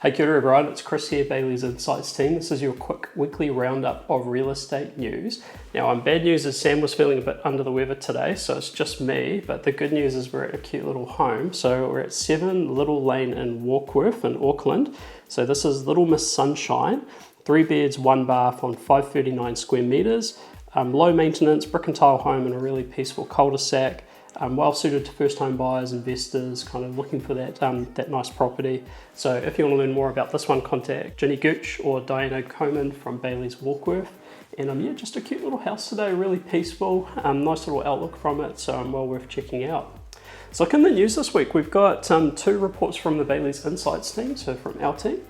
Hey, kia ora everyone, it's Chris here, Bayleys Insights team. This is your quick weekly roundup of real estate news. Now, bad news is Sam was feeling a bit under the weather today, so it's just me, but the good news is we're at a cute little home. So we're at 7 Lyttle Lane in Warkworth in Auckland. So this is Little Miss Sunshine, 3 beds, 1 bath on 539 square metres. Low maintenance, brick and tile home in a really peaceful cul-de-sac. Well suited to first home buyers, investors, kind of looking for that nice property. So if you want to learn more about this one, contact Ginny Gooch or Diana Coman from Bayleys Waterfront. And yeah, just a cute little house today, really peaceful, nice little outlook from it, so well worth checking out. So look in the news this week, we've got 2 reports from the Bayleys Insights team, so from our team.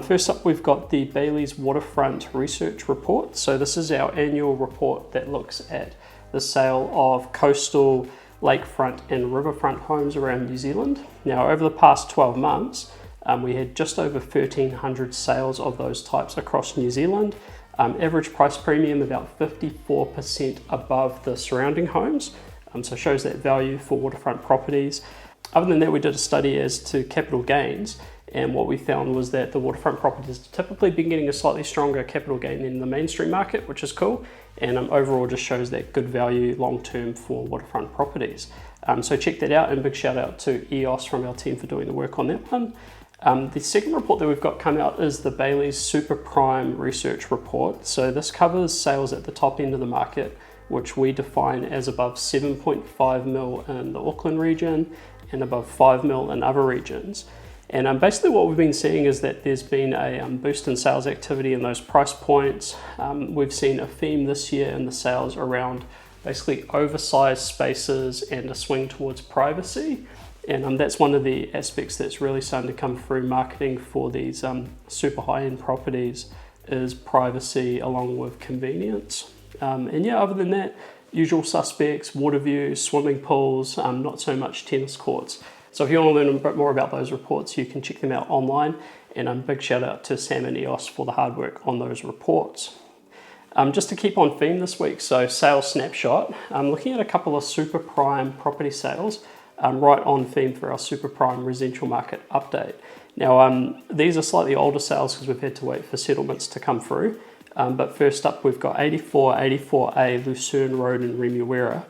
First up, we've got the Bayleys Waterfront Research Report. So this is our annual report that looks at the sale of coastal, lakefront and riverfront homes around New Zealand. Now, over the past 12 months, we had just over 1,300 sales of those types across New Zealand. Average price premium about 54% above the surrounding homes. So shows that value for waterfront properties. Other than that, we did a study as to capital gains, and what we found was that the waterfront properties typically been getting a slightly stronger capital gain in the mainstream market, which is cool, and overall just shows that good value long term for waterfront properties. So check that out, and big shout out to EOS from our team for doing the work on that one. The second report that we've got come out is the Bayleys Super Prime Research Report. So this covers sales at the top end of the market, which we define as above 7.5 mil in the Auckland region and above 5 mil in other regions. And basically what we've been seeing is that there's been a boost in sales activity in those price points. We've seen a theme this year in the sales around basically oversized spaces and a swing towards privacy. And that's one of the aspects that's really starting to come through marketing for these super high-end properties is privacy along with convenience. And yeah, other than that, usual suspects, water views, swimming pools, not so much tennis courts. So if you want to learn a bit more about those reports, you can check them out online. And a big shout out to Sam and EOS for the hard work on those reports. Just to keep on theme this week, so sales snapshot, I'm looking at a couple of super prime property sales right on theme for our super prime residential market update. Now, these are slightly older sales because we've had to wait for settlements to come through. But first up, we've got 84A Lucerne Road in Remuera.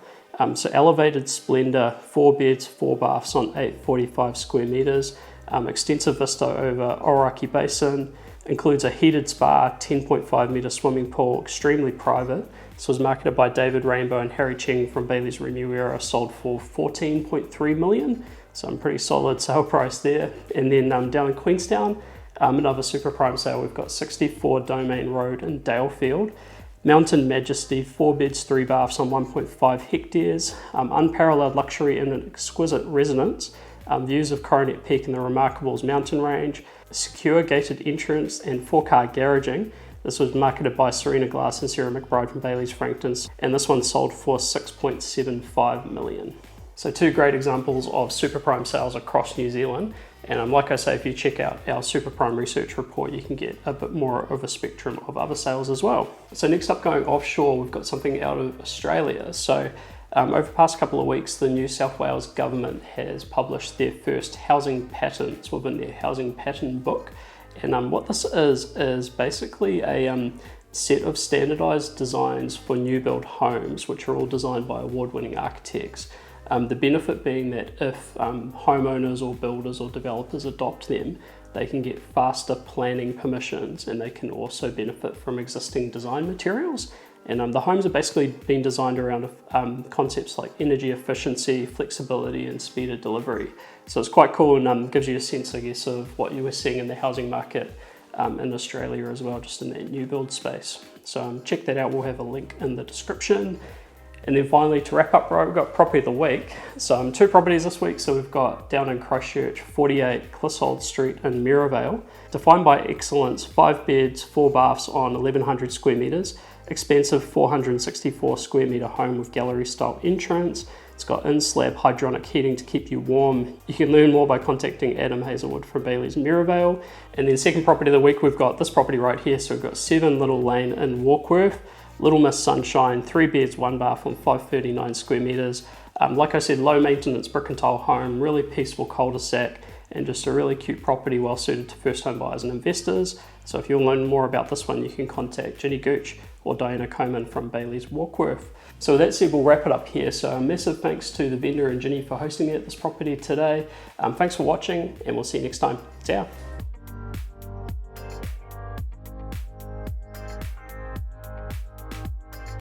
So elevated splendour, 4 beds, 4 baths on 845 square metres, extensive vista over Oraki Basin, includes a heated spa, 10.5 metre swimming pool, extremely private. This was marketed by David Rainbow and Harry Ching from Bayleys Remuera, sold for 14.3 million. So a pretty solid sale price there. And then down in Queenstown, another super prime sale, we've got 64 Domain Road in Dalefield. Mountain Majesty, 4 beds, 3 baths on 1.5 hectares, unparalleled luxury in an exquisite residence, views of Coronet Peak and the Remarkables mountain range, secure gated entrance and 4-car garaging. This was marketed by Serena Glass and Sarah McBride from Bayleys Frankton, and this one sold for 6.75 million. So 2 great examples of super prime sales across New Zealand. And like I say, if you check out our Super Prime Research Report, you can get a bit more of a spectrum of other sales as well. So next up, going offshore, we've got something out of Australia. So over the past couple of weeks, the New South Wales Government has published their first housing patterns within their housing pattern book. And what this is basically a set of standardised designs for new build homes, which are all designed by award-winning architects. The benefit being that if homeowners or builders or developers adopt them, they can get faster planning permissions, and they can also benefit from existing design materials. And the homes are basically being designed around concepts like energy efficiency, flexibility and speed of delivery. So it's quite cool and gives you a sense, I guess, of what you were seeing in the housing market in Australia as well, just in that new build space. So check that out, we'll have a link in the description. And then finally, to wrap up, we've got property of the week. So 2 properties this week. So we've got down in Christchurch, 48 Clissold Street in Merivale. Defined by excellence, 5 beds, 4 baths on 1,100 square metres. Expansive 464 square metre home with gallery style entrance. It's got in-slab hydronic heating to keep you warm. You can learn more by contacting Adam Hazelwood from Bayleys Merivale. And then second property of the week, we've got this property right here. So we've got 7 Lyttle Lane in Warkworth. Little Miss Sunshine, 3 beds, 1 bath on 539 square metres. Like I said, low maintenance brick and tile home, really peaceful cul-de-sac, and just a really cute property well suited to first home buyers and investors. So if you'll learn more about this one, you can contact Ginny Gooch or Diana Coman from Bayleys Warkworth. So with that said, we'll wrap it up here. So a massive thanks to the vendor and Ginny for hosting me at this property today. Thanks for watching, and we'll see you next time. Ciao.